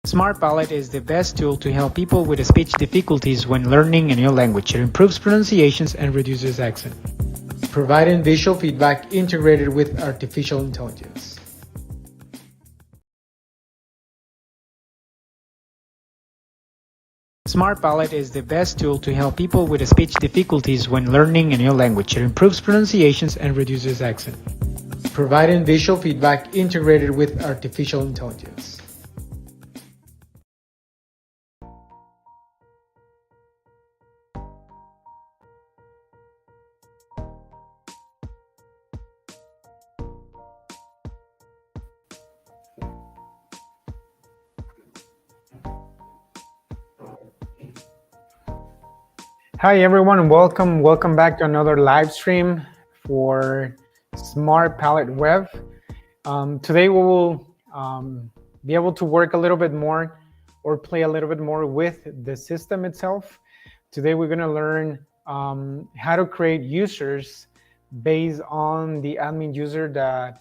SmartPalate is the best tool to help people with speech difficulties when learning a new language. It improves pronunciations and reduces accent, providing visual feedback integrated with artificial intelligence. SmartPalate is the best tool to help people with speech difficulties when learning a new language. It improves pronunciations and reduces accent, providing visual feedback integrated with artificial intelligence. Hi everyone, welcome back to another live stream for SmartPalate Web. Today we will be able to work a little bit more or play a little bit more with the system itself. Today we're going to learn how to create users based on the admin user that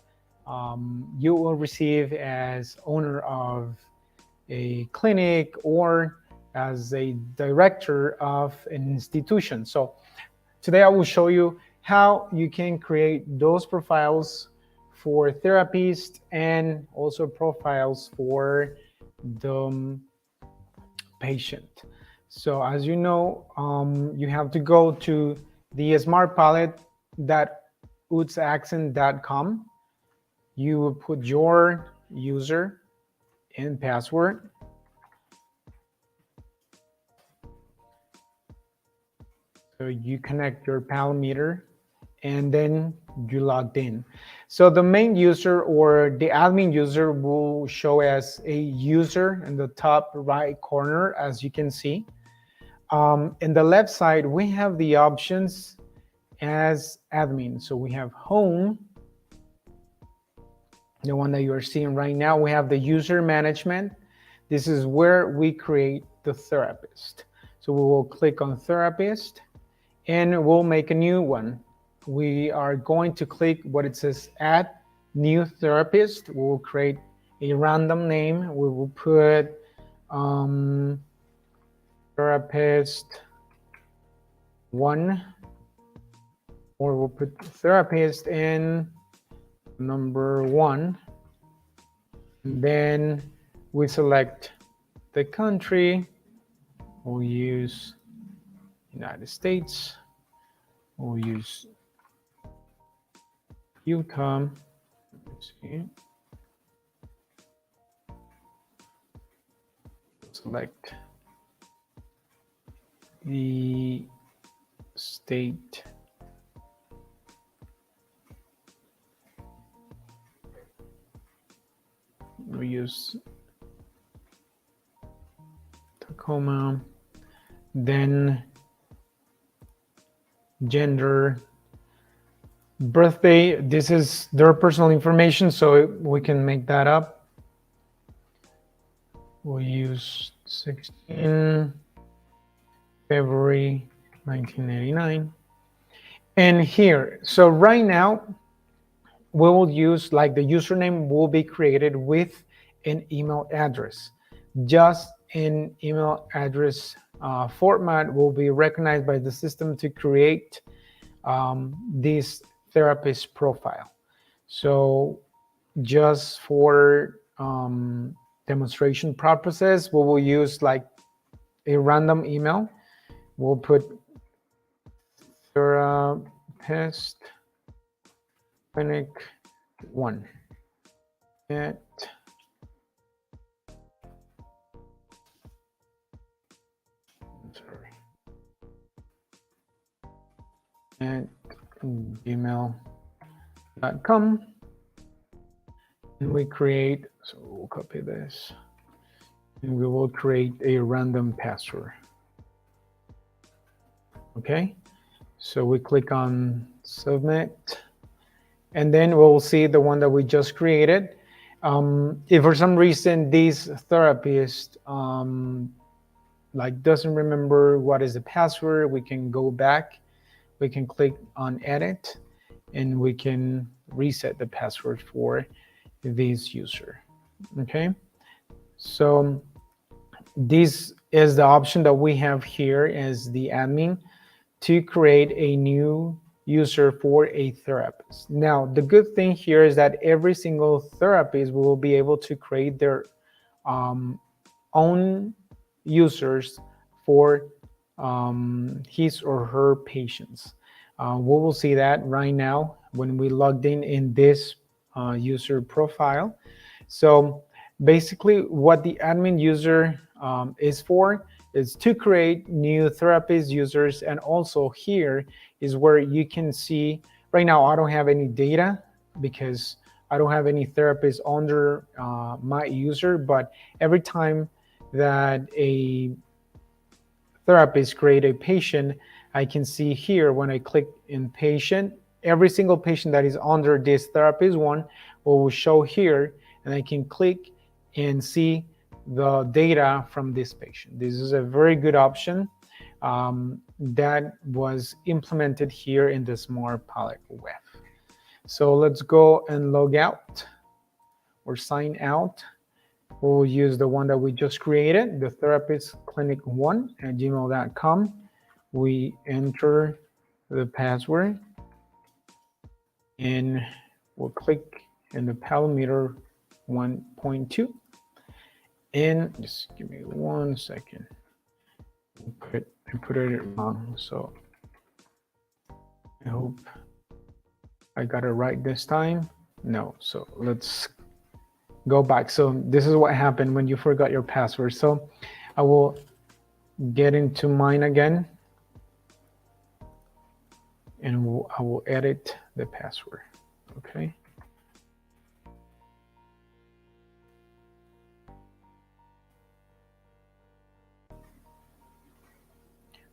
you will receive as owner of a clinic or as a director of an institution. So today I will show you how you can create those profiles for therapists and also profiles for the patient. So as you know, you have to go to the smartpalate.utsaccent.com. You will put your user and password. So you connect your PAL meter and then you logged in. So the main user or the admin user will show as a user in the top right corner, as you can see. In the left side, we have the options as admin. So we have home, the one that you are seeing right now. We have the user management. This is where we create the therapist. So we will click on therapist and we'll make a new one. We are going to click what it says add new therapist. We will create a random name. We will put therapist 1, or we'll put therapist in number 1. Then we select the country. We'll use United States. We'll use Utah. Let's see. Select the state. We use Tacoma. Then gender, birthday. This is their personal information, so we can make that up. We'll use 16 February 1989. And here, so right now, we will use, like, the username will be created with an email address. Just an email address format will be recognized by the system to create this therapist profile. So just for demonstration purposes, we will use like a random email. We'll put therapist clinic 1 at gmail.com, and we create, so we'll copy this and we will create a random password. Okay, so we click on submit, and then we'll see the one that we just created. If for some reason this therapist like doesn't remember what is the password, we can go back. We can click on edit and we can reset the password for this user. Okay, so this is the option that we have here as the admin to create a new user for a therapist. Now, the good thing here is that every single therapist will be able to create their own users for his or her patients. We will see that right now when we logged in this user profile. So basically what the admin user is for is to create new therapist users, and also here is where you can see, right now I don't have any data because I don't have any therapist under my user, but every time that a therapist create a patient, I can see here when I click in patient, every single patient that is under this therapist one will show here, and I can click and see the data from this patient. This is a very good option that was implemented here in the SmartPalate web. So let's go and log out or sign out. We'll use the one that we just created, the therapist clinic 1 at gmail.com. We enter the password and we'll click in the palometer 1.2. And just give me 1 second. I put it wrong, so I hope I got it right this time. No, so let's go back. So this is what happened when you forgot your password. So I will get into mine again, and I will edit the password. Okay.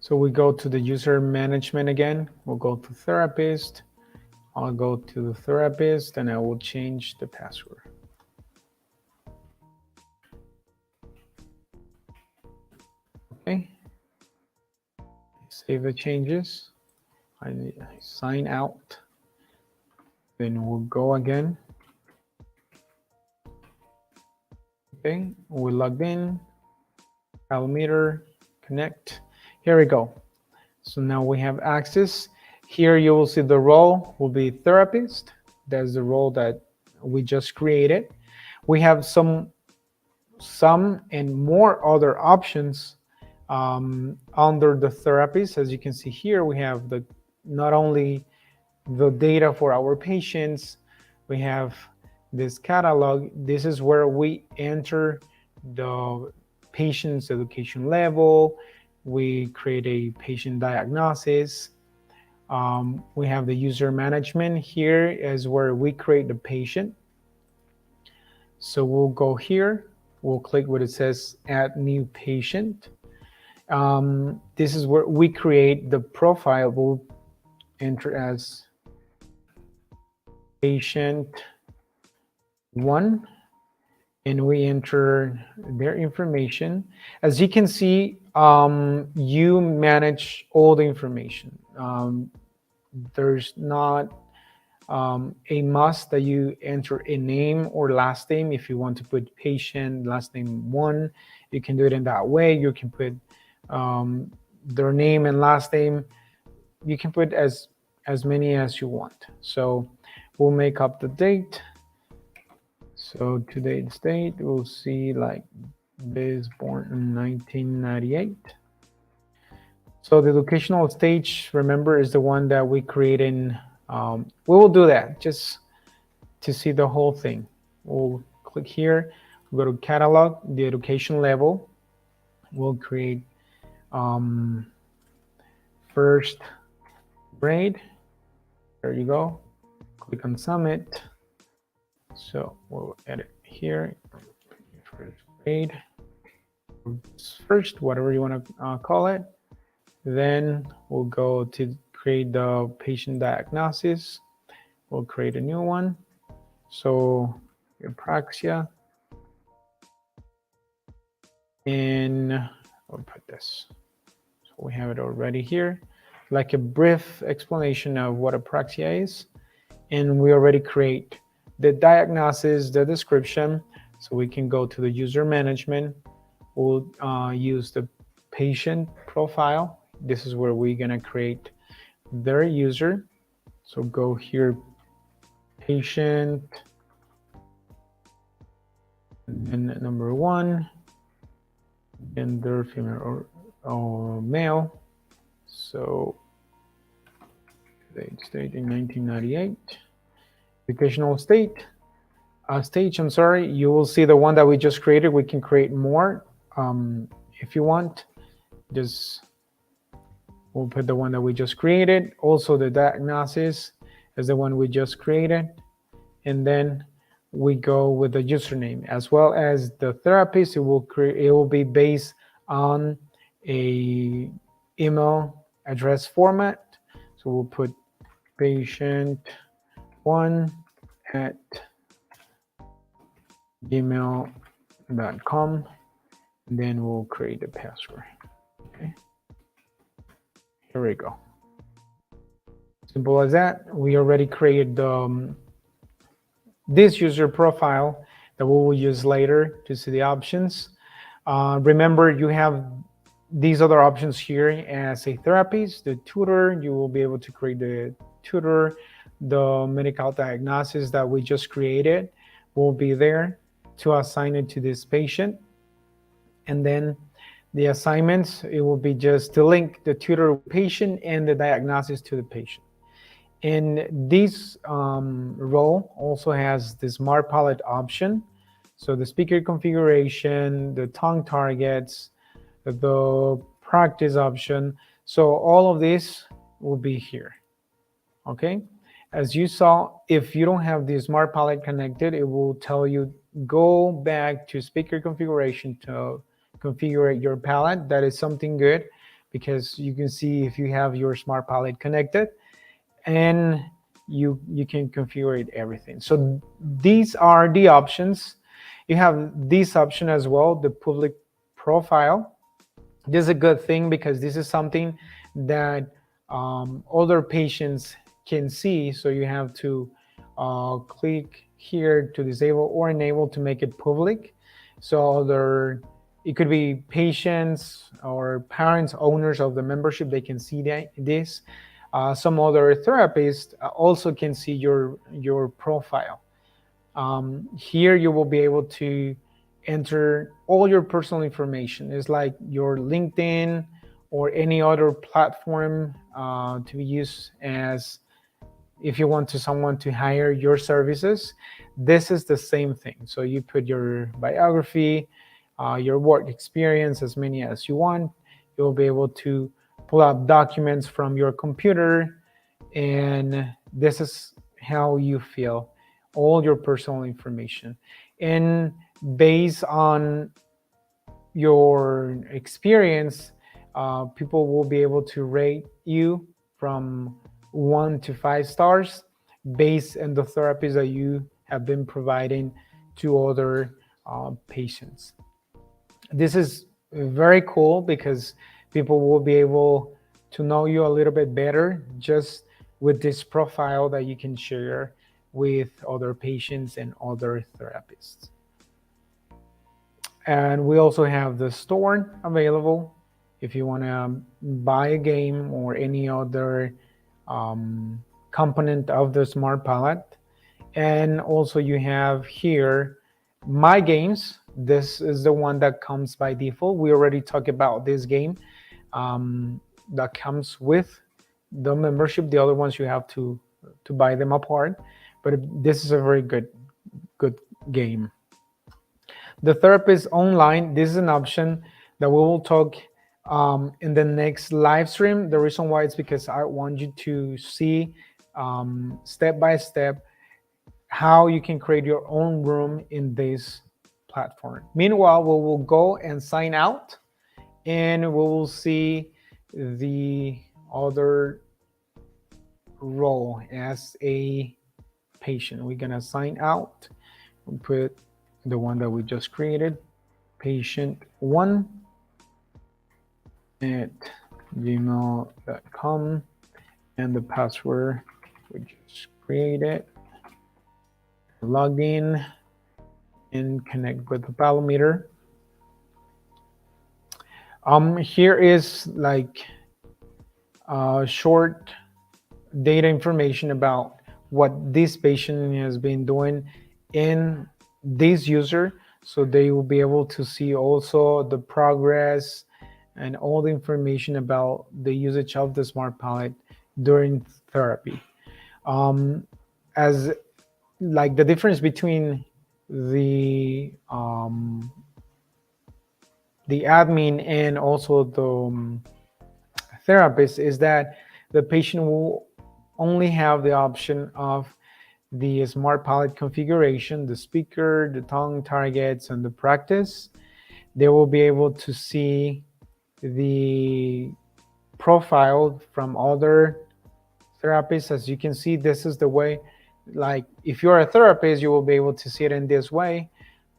So we go to the user management again. We'll go to therapist. I'll go to the therapist and I will change the password. Okay. Save the changes. I sign out. Then we'll go again. Okay, we logged in. Palometer, connect. Here we go. So now we have access. Here you will see the role will be therapist. That's the role that we just created. We have some and more other options under the therapist. As you can see here, we have not only the data for our patients, we have this catalog. This is where we enter the patient's education level. We create a patient diagnosis. We have the user management. Here is where we create the patient. So we'll go here. We'll click what it says add new patient. This is where we create the profile. We'll enter as patient 1, and we enter their information. As you can see, you manage all the information. There's not a must that you enter a name or last name. If you want to put patient last name 1, you can do it in that way. You can put their name and last name. You can put as many as you want. So we'll make up the date. So today's date, we'll see like this, born in 1998. So the educational stage, remember, is the one that we create in. We will do that just to see the whole thing. We'll click here, we'll go to catalog, the education level. We'll create first grade. There you go. Click on submit. So we'll edit here, first grade, first, whatever you want to call it. Then we'll go to create the patient diagnosis. We'll create a new one. So apraxia, and we'll put this. So we have it already here, like a brief explanation of what apraxia is. And we already create the diagnosis, the description. So we can go to the user management. we'll use the patient profile. This is where we're gonna create their user. So go here, patient, and number 1, gender, female or male. So state in 1998. Educational state. Stage, I'm sorry, you will see the one that we just created. We can create more if you want. Just we'll put the one that we just created. Also, the diagnosis is the one we just created, and then we go with the username as well as the therapist. It will be based on a email address format. So we'll put patient1 at gmail.com, and then we'll create a password. Okay, here we go. Simple as that. We already created this user profile that we will use later to see the options. Remember, you have these other options here as a therapist, the tutor. You will be able to create the tutor. The medical diagnosis that we just created will be there to assign it to this patient. And then the assignments, it will be just to link the tutor patient and the diagnosis to the patient. And this role also has the SmartPalate option. So the speaker configuration, the tongue targets, the practice option. So all of this will be here, okay? As you saw, if you don't have the SmartPalate connected, it will tell you go back to speaker configuration to configure your palette. That is something good because you can see if you have your SmartPalate connected, and you can configure everything. So these are the options. You have this option as well, the public profile. This is a good thing because this is something that other patients can see. So you have to click here to disable or enable to make it public. So it could be patients or parents, owners of the membership, they can see this. Some other therapists also can see your profile. Here you will be able to enter all your personal information. It's like your LinkedIn or any other platform to be used as if you want someone to hire your services. This is the same thing. So you put your biography, your work experience, as many as you want. You'll be able to pull up documents from your computer, and this is how you fill all your personal information. And based on your experience, people will be able to rate you from 1 to 5 stars based on the therapies that you have been providing to other patients. This is very cool because people will be able to know you a little bit better just with this profile that you can share with other patients and other therapists. And we also have the store available if you want to buy a game or any other component of the SmartPalate. And also you have here My Games. This is the one that comes by default. We already talked about this game that comes with the membership. The other ones you have to buy them apart, but this is a very good game. The therapist online, this is an option that we will talk in the next live stream. The reason why is because I want you to see step by step how you can create your own room in this platform. Meanwhile, we will go and sign out, and we will see the other role as a patient. We're gonna sign out and put the one that we just created, patient1 at gmail.com, and the password we just created. Log in and connect with the biometer. Here is like short data information about what this patient has been doing in this user, so they will be able to see also the progress and all the information about the usage of the SmartPalate during therapy. As like the difference between the admin and also the therapist is that the patient will only have the option of the SmartPalate configuration, the speaker, the tongue targets, and the practice. They will be able to see the profile from other therapists. As you can see, this is the way, like if you're a therapist, you will be able to see it in this way.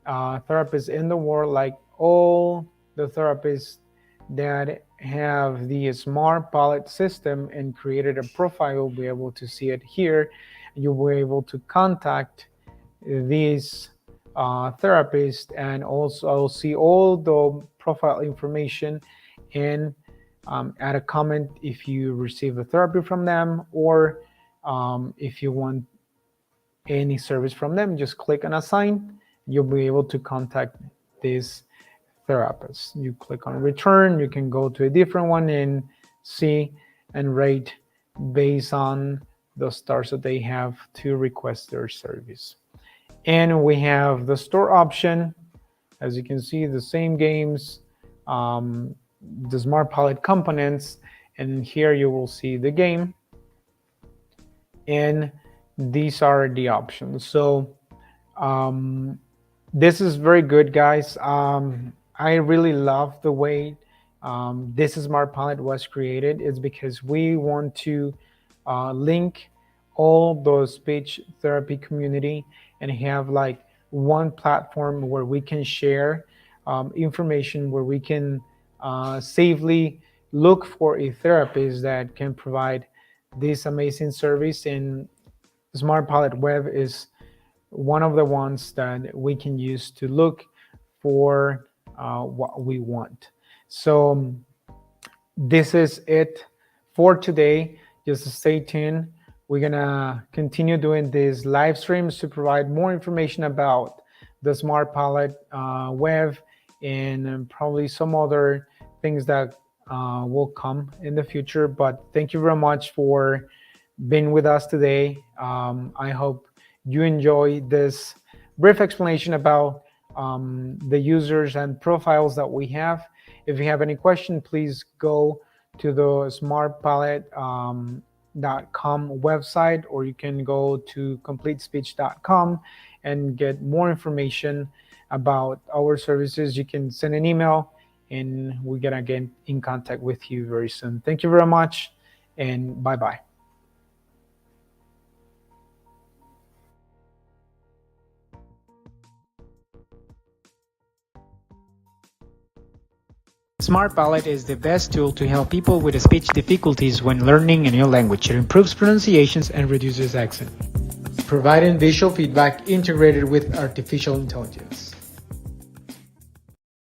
Therapists in the world, like all the therapists that have the SmartPalate system and created a profile, will be able to see it here. You'll be able to contact these therapists and also see all the profile information and add a comment if you receive a therapy from them, or if you want any service from them, just click on assign. You'll be able to contact this therapist. You click on return, you can go to a different one and see and rate based on the stars that they have to request their service. And we have the store option. As you can see, the same games, the SmartPalate components, and here you will see the game, and these are the options. So this is very good, guys. I really love the way this SmartPalate was created. It's because we want to link all the speech therapy community and have like one platform where we can share information, where we can safely look for a therapist that can provide this amazing service. And SmartPalate Web is one of the ones that we can use to look for what we want. So this is it for today. Just stay tuned. We're gonna continue doing these live streams to provide more information about the SmartPalate Web and probably some other things that will come in the future. But thank you very much for being with us today. I hope you enjoy this brief explanation about the users and profiles that we have. If you have any question, please go to the smartpalate.com website, or you can go to completespeech.com and get more information about our services. You can send an email and we're gonna get in contact with you very soon. Thank you very much, and bye-bye. SmartPalate is the best tool to help people with speech difficulties when learning a new language. It improves pronunciations and reduces accent, providing visual feedback integrated with artificial intelligence.